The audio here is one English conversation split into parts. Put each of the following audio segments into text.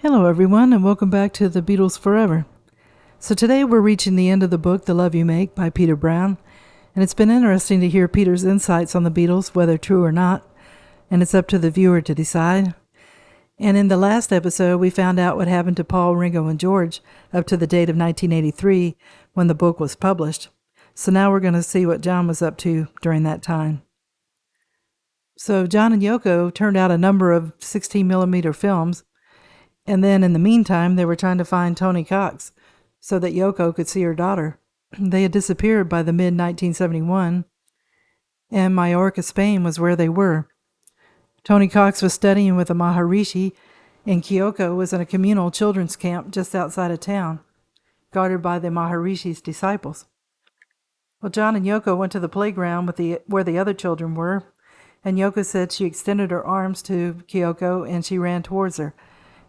Hello, everyone, and welcome back to the Beatles Forever. So today we're reaching the end of the book, The Love You Make, by Peter Brown, and it's been interesting to hear Peter's insights on the Beatles, whether true or not, and it's up to the viewer to decide. And in the last episode, we found out what happened to Paul, Ringo, and George up to the date of 1983 when the book was published. So now we're going to see what John was up to during that time. So John and Yoko turned out a number of 16mm films, and then in the meantime, they were trying to find Tony Cox so that Yoko could see her daughter. They had disappeared by the mid-1971, and Majorca, Spain was where they were. Tony Cox was studying with a Maharishi, and Kyoko was in a communal children's camp just outside of town, guarded by the Maharishi's disciples. Well, John and Yoko went to the playground where the other children were, and Yoko said she extended her arms to Kyoko and she ran towards her.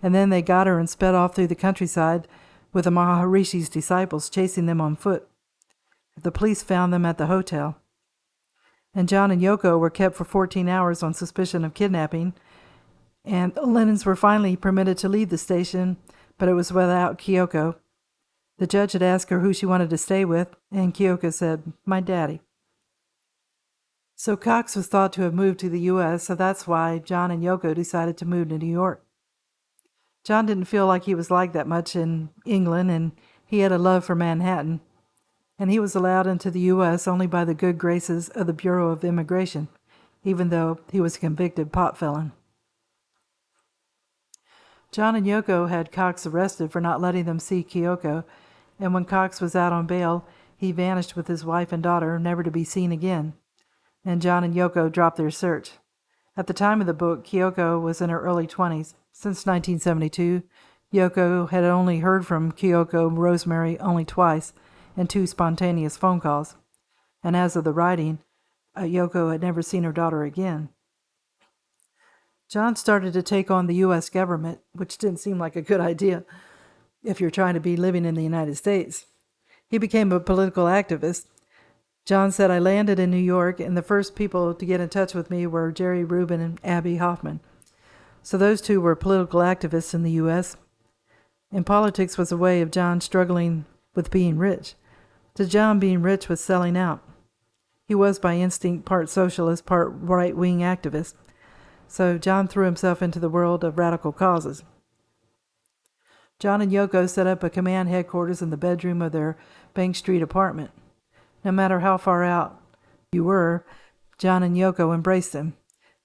And then they got her and sped off through the countryside with the Maharishi's disciples chasing them on foot. The police found them at the hotel. And John and Yoko were kept for 14 hours on suspicion of kidnapping, and the Lennons were finally permitted to leave the station, but it was without Kyoko. The judge had asked her who she wanted to stay with, and Kyoko said, "My daddy." So Cox was thought to have moved to the U.S., so that's why John and Yoko decided to move to New York. John didn't feel like he was liked that much in England, and he had a love for Manhattan, and he was allowed into the U.S. only by the good graces of the Bureau of Immigration, even though he was a convicted pot felon. John and Yoko had Cox arrested for not letting them see Kyoko, and when Cox was out on bail, he vanished with his wife and daughter, never to be seen again, and John and Yoko dropped their search. At the time of the book, Kyoko was in her early 20s. Since 1972, Yoko had only heard from Kyoko Rosemary only twice, and 2 spontaneous phone calls. And as of the writing, Yoko had never seen her daughter again. John started to take on the U.S. government, which didn't seem like a good idea if you're trying to be living in the United States. He became a political activist. John said, "I landed in New York, and the first people to get in touch with me were Jerry Rubin and Abby Hoffman." So those two were political activists in the U.S., and politics was a way of John struggling with being rich. To John, being rich was selling out. He was by instinct part socialist, part right-wing activist. So John threw himself into the world of radical causes. John and Yoko set up a command headquarters in the bedroom of their Bank Street apartment. No matter how far out you were, John and Yoko embraced them.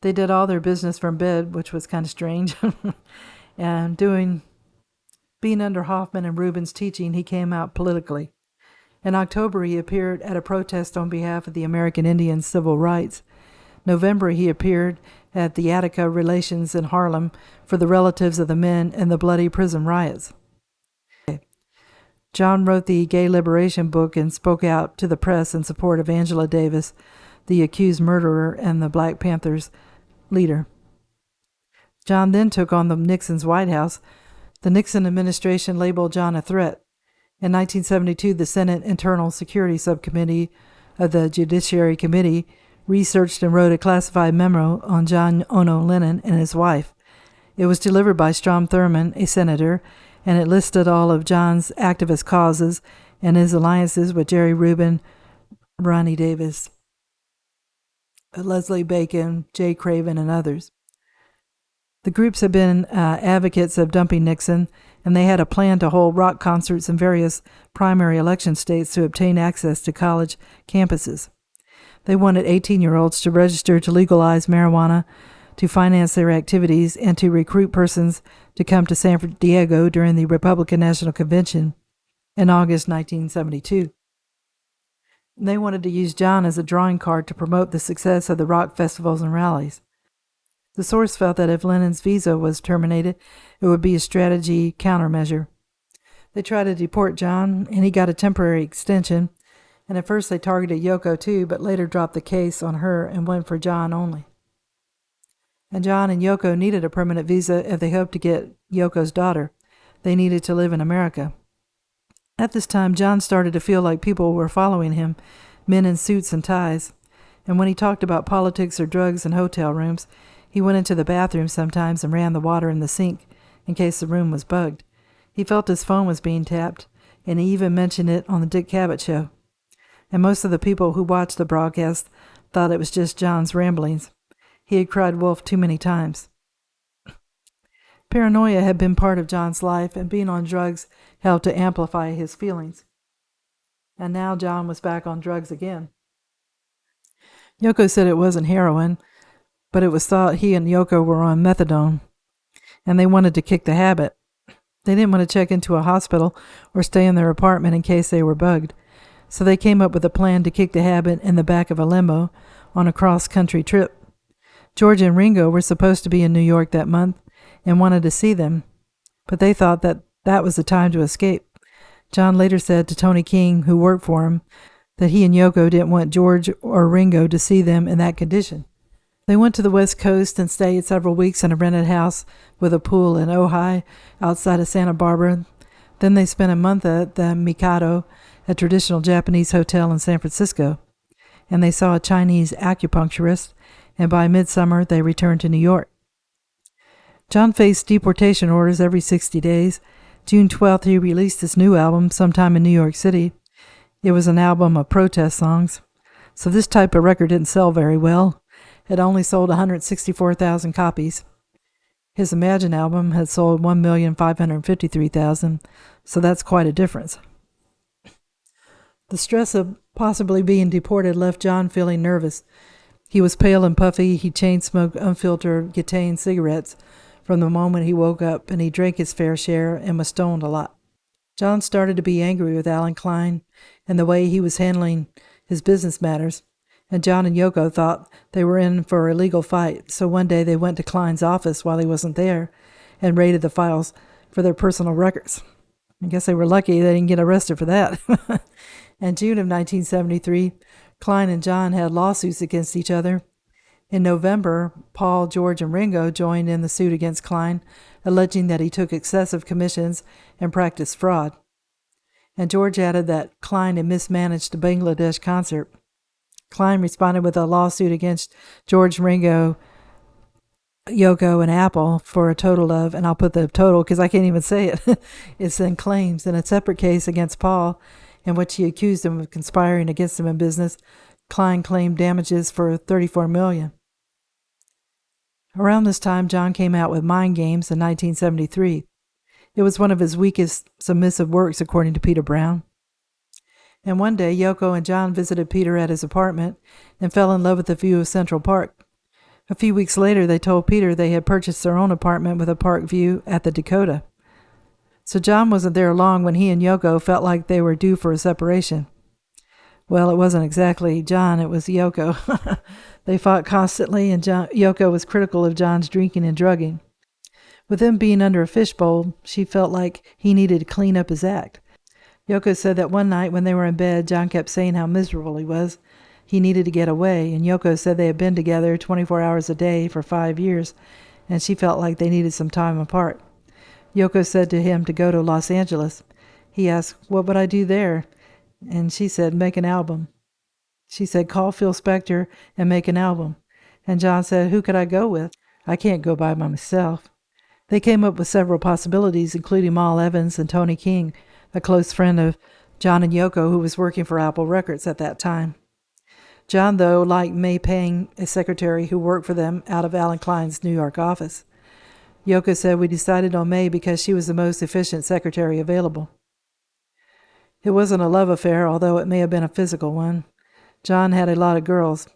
They did all their business from bed, which was kind of strange. And being under Hoffman and Rubin's teaching, he came out politically. In October, he appeared at a protest on behalf of the American Indians' civil rights. November, he appeared at the Attica Relations in Harlem for the relatives of the men in the bloody prison riots. John wrote the Gay Liberation book and spoke out to the press in support of Angela Davis, the accused murderer and the Black Panthers' leader. John then took on the Nixon's White House. The Nixon administration labeled John a threat. In 1972, the Senate Internal Security Subcommittee of the Judiciary Committee researched and wrote a classified memo on John Ono Lennon and his wife. It was delivered by Strom Thurmond, a senator, and it listed all of John's activist causes and his alliances with Jerry Rubin, Ronnie Davis, Leslie Bacon, Jay Craven, and others. The groups had been advocates of dumping Nixon, and they had a plan to hold rock concerts in various primary election states to obtain access to college campuses. They wanted 18-year-olds to register to legalize marijuana, to finance their activities, and to recruit persons to come to San Diego during the Republican National Convention in August 1972. They wanted to use John as a drawing card to promote the success of the rock festivals and rallies. The source felt that if Lennon's visa was terminated, it would be a strategy countermeasure. They tried to deport John, and he got a temporary extension, and at first they targeted Yoko too, but later dropped the case on her and went for John only. And John and Yoko needed a permanent visa if they hoped to get Yoko's daughter. They needed to live in America. At this time, John started to feel like people were following him, men in suits and ties. And when he talked about politics or drugs in hotel rooms, he went into the bathroom sometimes and ran the water in the sink, in case the room was bugged. He felt his phone was being tapped, and he even mentioned it on the Dick Cavett show. And most of the people who watched the broadcast thought it was just John's ramblings. He had cried wolf too many times. Paranoia had been part of John's life, and being on drugs helped to amplify his feelings. And now John was back on drugs again. Yoko said it wasn't heroin, but it was thought he and Yoko were on methadone, and they wanted to kick the habit. They didn't want to check into a hospital or stay in their apartment in case they were bugged, so they came up with a plan to kick the habit in the back of a limo on a cross-country trip. George and Ringo were supposed to be in New York that month and wanted to see them, but they thought that was the time to escape. John later said to Tony King, who worked for him, that he and Yoko didn't want George or Ringo to see them in that condition. They went to the West Coast and stayed several weeks in a rented house with a pool in Ojai, outside of Santa Barbara. Then they spent a month at the Mikado, a traditional Japanese hotel in San Francisco, and they saw a Chinese acupuncturist, and by midsummer they returned to New York. John faced deportation orders every 60 days. June 12th, he released his new album sometime in New York City. It was an album of protest songs, so this type of record didn't sell very well. It only sold 164,000 copies. His Imagine album had sold 1,553,000, so that's quite a difference. The stress of possibly being deported left John feeling nervous. He was pale and puffy. He chain-smoked unfiltered Gitane cigarettes from the moment he woke up, and he drank his fair share and was stoned a lot. John started to be angry with Alan Klein and the way he was handling his business matters, and John and Yoko thought they were in for a legal fight, so one day they went to Klein's office while he wasn't there and raided the files for their personal records. I guess they were lucky they didn't get arrested for that. In June of 1973, Klein and John had lawsuits against each other. In November, Paul, George, and Ringo joined in the suit against Klein, alleging that he took excessive commissions and practiced fraud. And George added that Klein had mismanaged the Bangladesh concert. Klein responded with a lawsuit against George, Ringo, Yoko, and Apple for a total of, and I'll put the total because I can't even say it, it's in claims, in a separate case against Paul, in which he accused him of conspiring against him in business. Klein claimed damages for $34 million. Around this time, John came out with Mind Games in 1973. It was one of his weakest submissive works, according to Peter Brown. And one day, Yoko and John visited Peter at his apartment and fell in love with the view of Central Park. A few weeks later, they told Peter they had purchased their own apartment with a park view at the Dakota. So John wasn't there long when he and Yoko felt like they were due for a separation. Well, it wasn't exactly John, it was Yoko. They fought constantly, and Yoko was critical of John's drinking and drugging. With him being under a fishbowl, she felt like he needed to clean up his act. Yoko said that one night when they were in bed, John kept saying how miserable he was. He needed to get away, and Yoko said they had been together 24 hours a day for 5 years, and she felt like they needed some time apart. Yoko said to him to go to Los Angeles. He asked, "What would I do there?" And she said, "Make an album." She said, "Call Phil Spector and make an album." And John said, "Who could I go with? I can't go by myself." They came up with several possibilities, including Mal Evans and Tony King, a close friend of John and Yoko who was working for Apple Records at that time. John, though, liked May Pang, a secretary who worked for them out of Alan Klein's New York office. Yoko said, "We decided on May because she was the most efficient secretary available." It wasn't a love affair, although it may have been a physical one. John had a lot of girls.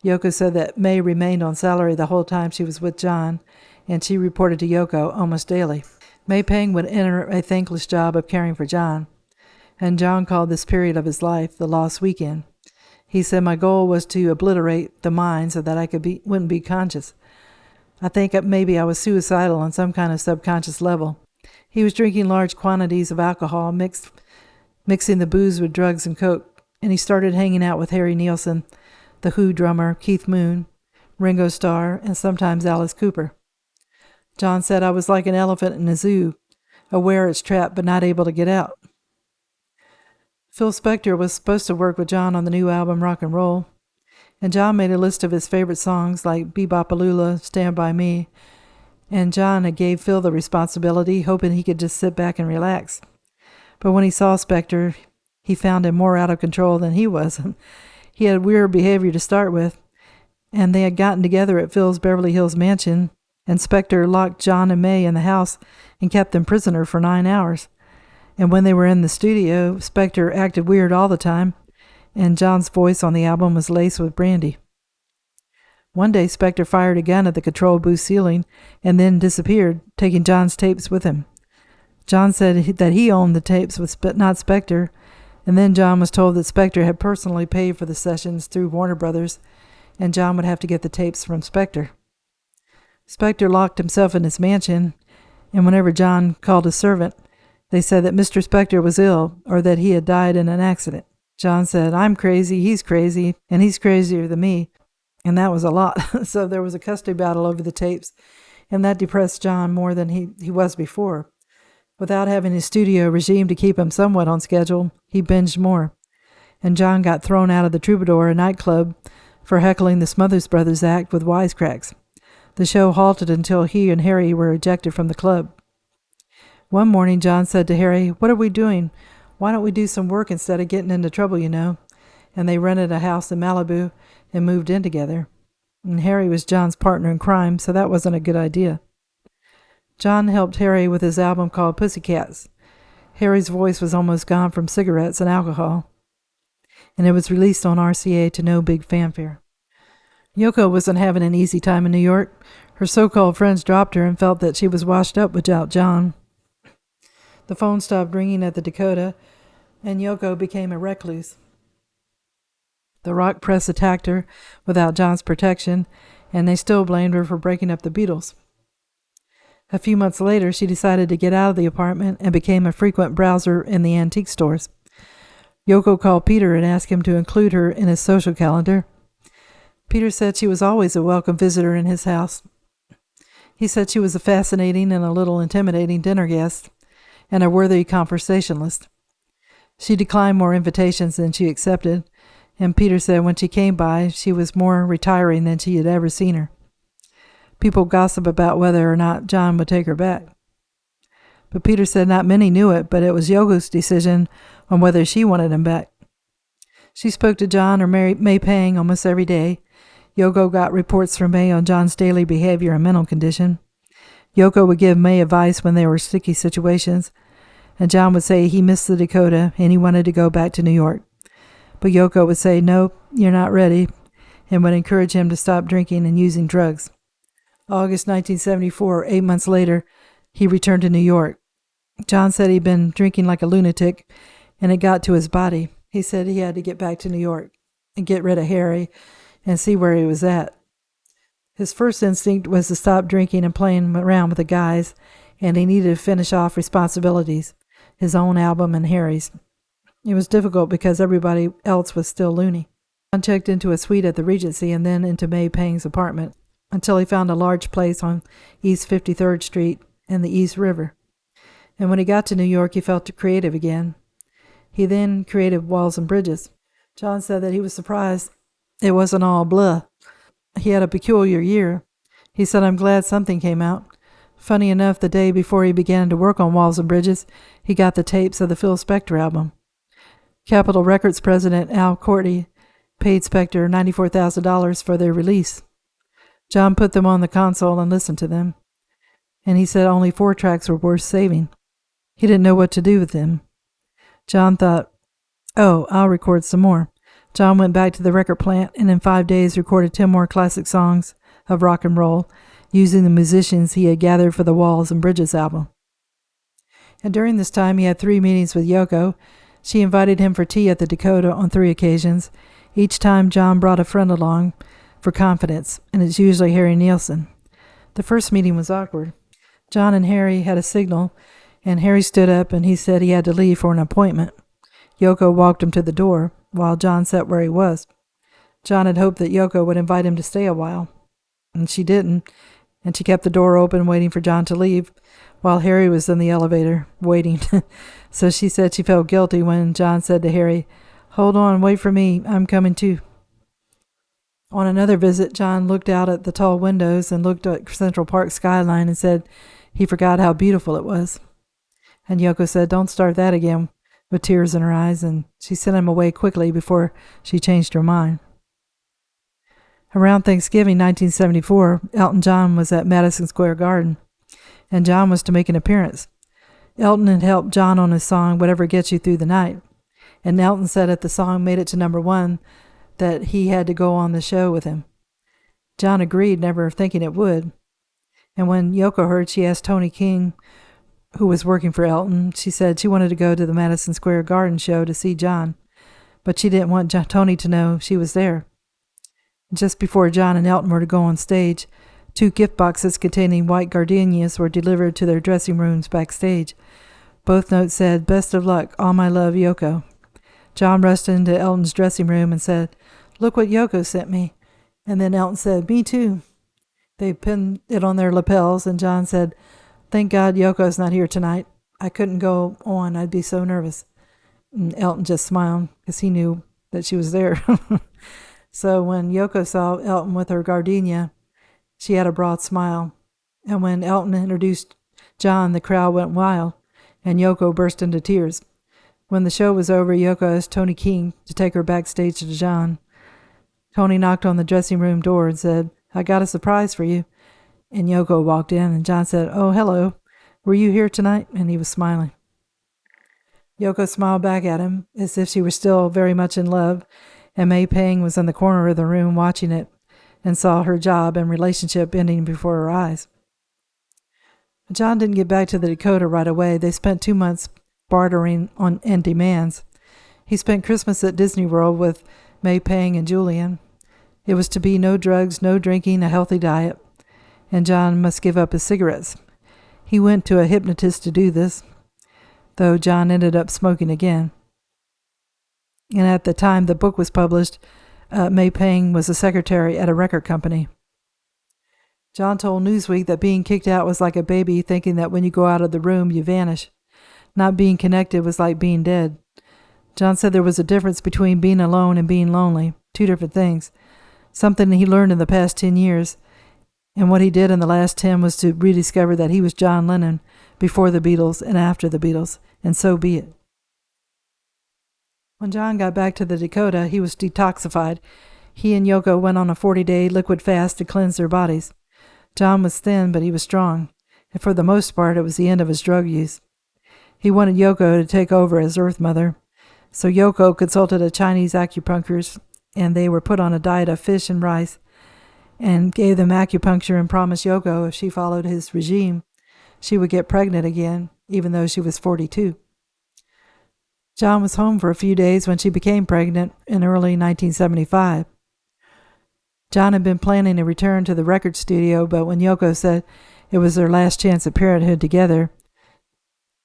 Yoko said that May remained on salary the whole time she was with John, and she reported to Yoko almost daily. May Pang would enter a thankless job of caring for John, and John called this period of his life the lost weekend. He said, "My goal was to obliterate the mind so that I wouldn't be conscious. I think maybe I was suicidal on some kind of subconscious level." He was drinking large quantities of alcohol, mixing the booze with drugs and coke, and he started hanging out with Harry Nilsson, the Who drummer, Keith Moon, Ringo Starr, and sometimes Alice Cooper. John said, "I was like an elephant in a zoo, aware it's trapped but not able to get out." Phil Spector was supposed to work with John on the new album Rock and Roll, and John made a list of his favorite songs like Bebopalula, Stand By Me, and John had gave Phil the responsibility, hoping he could just sit back and relax. But when he saw Spector, he found him more out of control than he was. He had weird behavior to start with, and they had gotten together at Phil's Beverly Hills mansion, and Spector locked John and May in the house and kept them prisoner for 9 hours. And when they were in the studio, Spector acted weird all the time, and John's voice on the album was laced with brandy. One day, Spector fired a gun at the control booth ceiling and then disappeared, taking John's tapes with him. John said that he owned the tapes, but not Spector, and then John was told that Spector had personally paid for the sessions through Warner Brothers, and John would have to get the tapes from Spector. Spector locked himself in his mansion, and whenever John called a servant, they said that Mr. Spector was ill or that he had died in an accident. John said, "I'm crazy, and he's crazier than me." And that was a lot. So there was a custody battle over the tapes, and that depressed John more than he was before. Without having his studio regime to keep him somewhat on schedule, he binged more. And John got thrown out of the Troubadour, a nightclub, for heckling the Smothers Brothers act with wisecracks. The show halted until he and Harry were ejected from the club. One morning, John said to Harry, "What are we doing? Why don't we do some work instead of getting into trouble, you know?" And they rented a house in Malibu and moved in together. And Harry was John's partner in crime, so that wasn't a good idea. John helped Harry with his album called Pussycats. Harry's voice was almost gone from cigarettes and alcohol, and it was released on RCA to no big fanfare. Kyoko wasn't having an easy time in New York. Her so-called friends dropped her and felt that she was washed up without John. The phone stopped ringing at the Dakota, and Kyoko became a recluse. The rock press attacked her without John's protection, and they still blamed her for breaking up the Beatles. A few months later, she decided to get out of the apartment and became a frequent browser in the antique stores. Kyoko called Peter and asked him to include her in his social calendar. Peter said she was always a welcome visitor in his house. He said she was a fascinating and a little intimidating dinner guest, and a worthy conversationalist. She declined more invitations than she accepted, and Peter said when she came by, she was more retiring than she had ever seen her. People gossip about whether or not John would take her back. But Peter said not many knew it, but it was Yoko's decision on whether she wanted him back. She spoke to John or May Pang almost every day. Kyoko got reports from May on John's daily behavior and mental condition. Kyoko would give May advice when there were sticky situations, and John would say he missed the Dakota and he wanted to go back to New York. But Kyoko would say, "Nope, you're not ready," and would encourage him to stop drinking and using drugs. August 1974, 8 months later, he returned to New York. John said he'd been drinking like a lunatic, and it got to his body. He said he had to get back to New York and get rid of Harry and see where he was at. His first instinct was to stop drinking and playing around with the guys, and he needed to finish off responsibilities, his own album and Harry's. It was difficult because everybody else was still loony. John checked into a suite at the Regency and then into May Pang's apartment until he found a large place on East 53rd Street and the East River. And when he got to New York, he felt creative again. He then created Walls and Bridges. John said that he was surprised it wasn't all blah. He had a peculiar year. He said, "I'm glad something came out." Funny enough, the day before he began to work on Walls and Bridges, he got the tapes of the Phil Spector album. Capitol Records president Al Corty paid Spector $94,000 for their release. John put them on the console and listened to them, and he said only 4 tracks were worth saving. He didn't know what to do with them. John thought, "Oh, I'll record some more." John went back to the record plant and in 5 days recorded 10 more classic songs of rock and roll using the musicians he had gathered for the Walls and Bridges album. And during this time, he had 3 meetings with Kyoko. She invited him for tea at the Dakota on 3 occasions. Each time, John brought a friend along for confidence, and it's usually Harry Nielsen. The first meeting was awkward. John and Harry had a signal, and Harry stood up and he said he had to leave for an appointment. Kyoko walked him to the door, while John sat where he was. John had hoped that Kyoko would invite him to stay a while, and she didn't, and she kept the door open waiting for John to leave, while Harry was in the elevator, waiting. So she said she felt guilty when John said to Harry, "Hold on, wait for me, I'm coming too." On another visit, John looked out at the tall windows and looked at Central Park skyline and said he forgot how beautiful it was. And Yoko said, "Don't start that again," with tears in her eyes, and she sent him away quickly before she changed her mind. Around Thanksgiving 1974, Elton John was at Madison Square Garden, and John was to make an appearance. Elton had helped John on his song, "Whatever Gets You Through the Night," and Elton said if the song made it to #1 that he had to go on the show with him. John agreed, never thinking it would. And when Yoko heard, she asked Tony King, who was working for Elton. She said she wanted to go to the Madison Square Garden show to see John, but she didn't want Tony to know she was there. Just before John and Elton were to go on stage, 2 gift boxes containing white gardenias were delivered to their dressing rooms backstage. Both notes said, "Best of luck, all my love, Yoko." John rushed into Elton's dressing room and said, "Look what Yoko sent me." And then Elton said, "Me too." They pinned it on their lapels, and John said, "Thank God Yoko's not here tonight. I couldn't go on. I'd be so nervous." And Elton just smiled because he knew that she was there. So when Yoko saw Elton with her gardenia, she had a broad smile. And when Elton introduced John, the crowd went wild, and Yoko burst into tears. When the show was over, Yoko asked Tony King to take her backstage to John. Tony knocked on the dressing room door and said, "I got a surprise for you." And Yoko walked in, and John said, "Oh, hello. Were you here tonight?" And he was smiling. Yoko smiled back at him as if she were still very much in love, and May Pang was in the corner of the room watching it and saw her job and relationship ending before her eyes. John didn't get back to the Dakota right away. They spent 2 months bartering on and demands. He spent Christmas at Disney World with May Pang and Julian. It was to be no drugs, no drinking, a healthy diet, and John must give up his cigarettes. He went to a hypnotist to do this, though John ended up smoking again. And at the time the book was published, May Pang was a secretary at a record company. John told Newsweek that being kicked out was like a baby thinking that when you go out of the room, you vanish. Not being connected was like being dead. John said there was a difference between being alone and being lonely, 2 different things, something he learned in the past 10 years. And what he did in the last 10 was to rediscover that he was John Lennon before the Beatles and after the Beatles, and so be it. When John got back to the Dakota, he was detoxified. He and Yoko went on a 40-day liquid fast to cleanse their bodies. John was thin, but he was strong, and for the most part it was the end of his drug use. He wanted Yoko to take over as Earth Mother, so Yoko consulted a Chinese acupuncturist, and they were put on a diet of fish and rice, and gave them acupuncture and promised Yoko if she followed his regime, she would get pregnant again, even though she was 42. John was home for a few days when she became pregnant in early 1975. John had been planning a return to the record studio, but when Yoko said it was their last chance at parenthood together,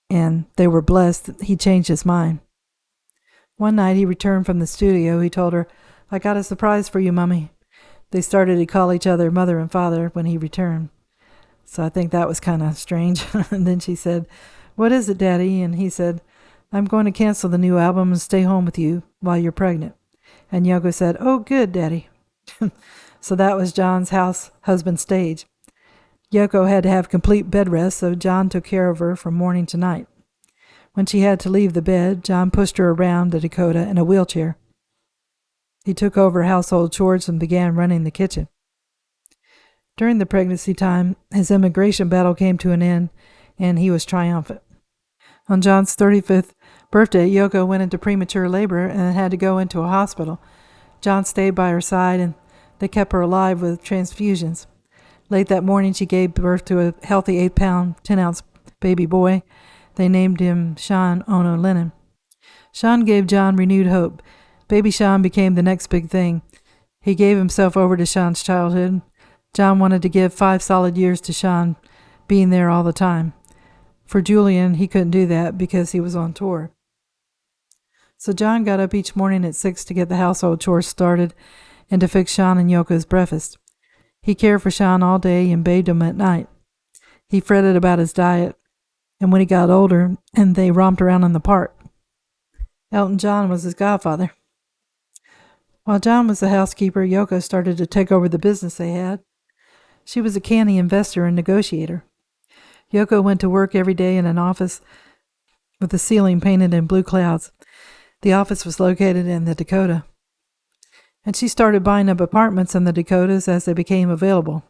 and they were blessed, he changed his mind. One night he returned from the studio. He told her, "I got a surprise for you, Mummy." They started to call each other mother and father when he returned. So I think that was kind of strange. And then she said, "What is it, Daddy?" And he said, "I'm going to cancel the new album and stay home with you while you're pregnant." And Yoko said, "Oh, good, Daddy." So that was John's husband stage. Yoko had to have complete bed rest, so John took care of her from morning to night. When she had to leave the bed, John pushed her around the Dakota in a wheelchair. He took over household chores and began running the kitchen. During the pregnancy time, his immigration battle came to an end, and he was triumphant. On John's 35th birthday, Yoko went into premature labor and had to go into a hospital. John stayed by her side, and they kept her alive with transfusions. Late that morning, she gave birth to a healthy 8-pound, 10-ounce baby boy. They named him Sean Ono Lennon. Sean gave John renewed hope. Baby Sean became the next big thing. He gave himself over to Sean's childhood. John wanted to give 5 solid years to Sean, being there all the time. For Julian, he couldn't do that because he was on tour. So John got up each morning at 6 to get the household chores started and to fix Sean and Yoko's breakfast. He cared for Sean all day and bathed him at night. He fretted about his diet, and when he got older, and they romped around in the park, Elton John was his godfather. While John was the housekeeper, Yoko started to take over the business they had. She was a canny investor and negotiator. Yoko went to work every day in an office with the ceiling painted in blue clouds. The office was located in the Dakota. And she started buying up apartments in the Dakotas as they became available.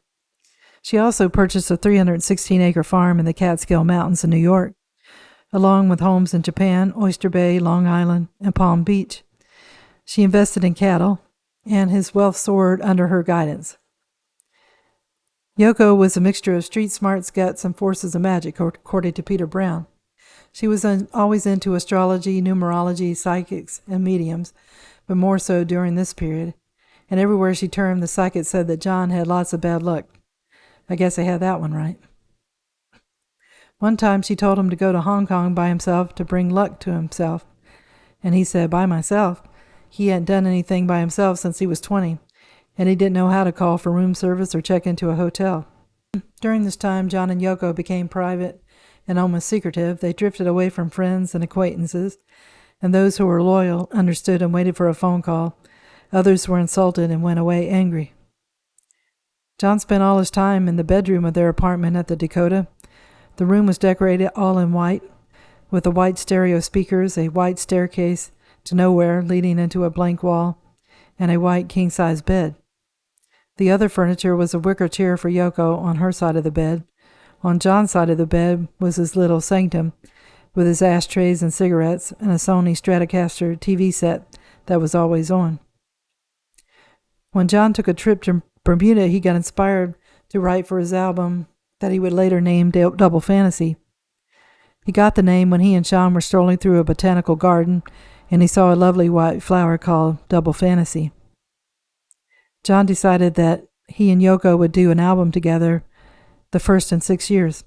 She also purchased a 316-acre farm in the Catskill Mountains in New York, along with homes in Japan, Oyster Bay, Long Island, and Palm Beach. She invested in cattle, and his wealth soared under her guidance. Yoko was a mixture of street smarts, guts, and forces of magic, according to Peter Brown. She was always into astrology, numerology, psychics, and mediums, but more so during this period. And everywhere she turned, the psychic said that John had lots of bad luck. I guess I had that one right. One time she told him to go to Hong Kong by himself to bring luck to himself. And he said, by myself? He hadn't done anything by himself since he was 20, and he didn't know how to call for room service or check into a hotel. During this time, John and Yoko became private and almost secretive. They drifted away from friends and acquaintances, and those who were loyal understood and waited for a phone call. Others were insulted and went away angry. John spent all his time in the bedroom of their apartment at the Dakota. The room was decorated all in white, with the white stereo speakers, a white staircase to nowhere leading into a blank wall, and a white king-size bed. The other furniture was a wicker chair for Yoko on her side of the bed. On John's side of the bed was his little sanctum, with his ashtrays and cigarettes, and a Sony Stratocaster TV set that was always on. When John took a trip to Bermuda, he got inspired to write for his album that he would later name Double Fantasy. He got the name when he and Sean were strolling through a botanical garden, and he saw a lovely white flower called Double Fantasy. John decided that he and Yoko would do an album together, the first in 6 years.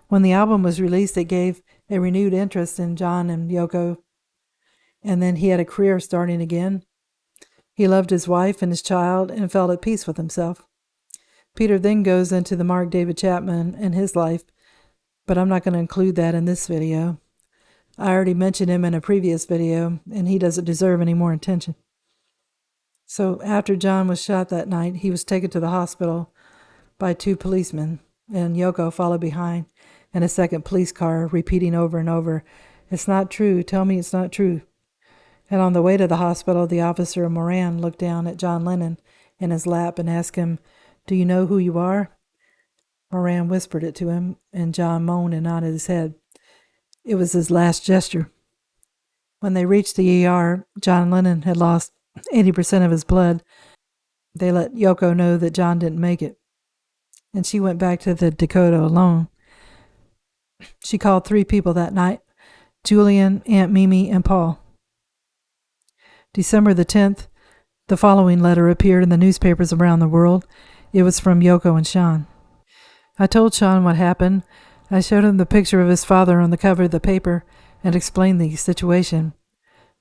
When the album was released, it gave a renewed interest in John and Yoko, and then he had a career starting again. He loved his wife and his child and felt at peace with himself. Peter then goes into the Mark David Chapman and his life, but I'm not going to include that in this video. I already mentioned him in a previous video, and he doesn't deserve any more attention. So after John was shot that night, he was taken to the hospital by 2 policemen, and Yoko followed behind in a second police car, repeating over and over, "It's not true, tell me it's not true." And on the way to the hospital, the officer Moran looked down at John Lennon in his lap and asked him, "Do you know who you are?" Moran whispered it to him, and John moaned and nodded his head. It was his last gesture. When they reached the ER, John Lennon had lost 80% of his blood. They let Yoko know that John didn't make it, and she went back to the Dakota alone. She called 3 people that night: Julian, Aunt Mimi, and Paul. December the 10th, the following letter appeared in the newspapers around the world. It was from Yoko and Sean. I told Sean what happened. I showed him the picture of his father on the cover of the paper and explained the situation.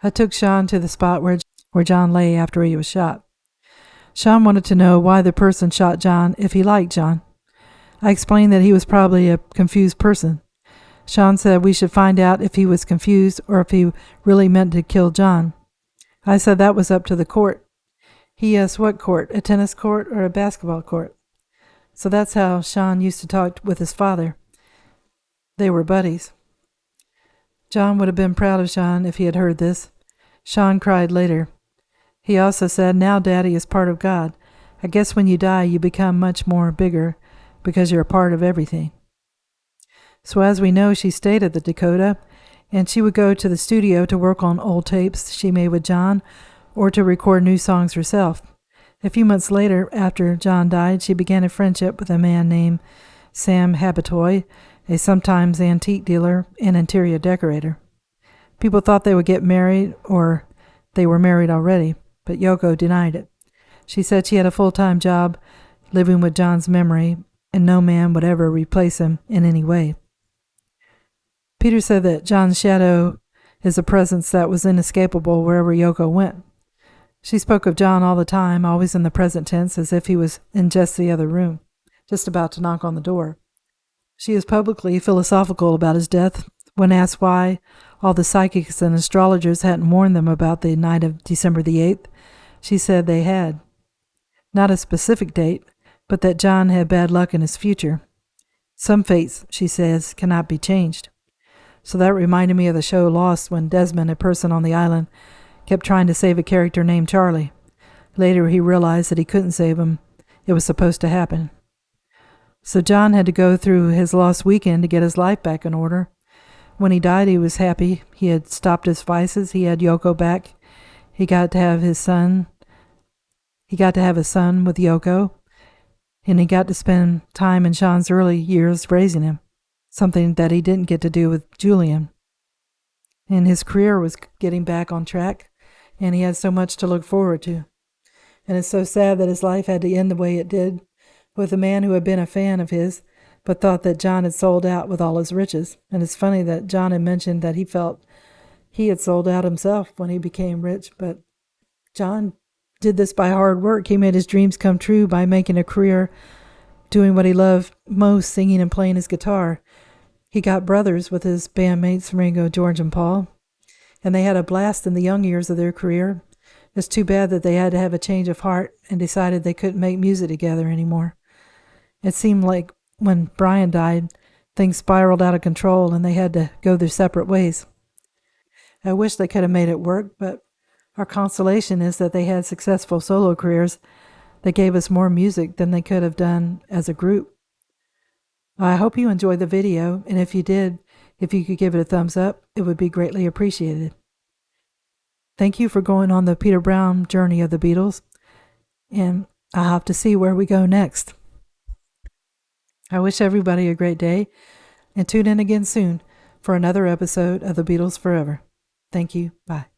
I took Sean to the spot where John lay after he was shot. Sean wanted to know why the person shot John if he liked John. I explained that he was probably a confused person. Sean said we should find out if he was confused or if he really meant to kill John. I said that was up to the court. He asked what court, a tennis court or a basketball court? So that's how Sean used to talk with his father. They were buddies. John would have been proud of Sean if he had heard this. Sean cried later. He also said, "Now Daddy is part of God. I guess when you die, you become much more bigger because you're a part of everything." So as we know, she stayed at the Dakota, and she would go to the studio to work on old tapes she made with John or to record new songs herself. A few months later, after John died, she began a friendship with a man named Sam Habitoy, a sometimes antique dealer and interior decorator. People thought they would get married, or they were married already, but Yoko denied it. She said she had a full-time job living with John's memory, and no man would ever replace him in any way. Peter said that John's shadow is a presence that was inescapable wherever Yoko went. She spoke of John all the time, always in the present tense, as if he was in just the other room, just about to knock on the door. She is publicly philosophical about his death. When asked why all the psychics and astrologers hadn't warned them about the night of December the 8th, She said they had. Not a specific date, but that John had bad luck in his future. Some fates, she says, cannot be changed. So that reminded me of the show Lost, when Desmond, a person on the island, kept trying to save a character named Charlie. Later he realized that he couldn't save him. It was supposed to happen. So John had to go through his lost weekend to get his life back in order. When he died, he was happy. He had stopped his vices. He had Kyoko back. He got to have his son. He got to have a son with Kyoko. And he got to spend time in Sean's early years raising him, something that he didn't get to do with Julian. And his career was getting back on track, and he had so much to look forward to. And it's so sad that his life had to end the way it did, with a man who had been a fan of his, but thought that John had sold out with all his riches. And it's funny that John had mentioned that he felt he had sold out himself when he became rich, but John did this by hard work. He made his dreams come true by making a career doing what he loved most, singing and playing his guitar. He got brothers with his bandmates, Ringo, George, and Paul, and they had a blast in the young years of their career. It's too bad that they had to have a change of heart and decided they couldn't make music together anymore. It seemed like when Brian died, things spiraled out of control and they had to go their separate ways. I wish they could have made it work, but our consolation is that they had successful solo careers that gave us more music than they could have done as a group. I hope you enjoyed the video, and if you did, if you could give it a thumbs up, it would be greatly appreciated. Thank you for going on the Peter Brown journey of the Beatles, and I'll have to see where we go next. I wish everybody a great day, and tune in again soon for another episode of the Beatles Forever. Thank you. Bye.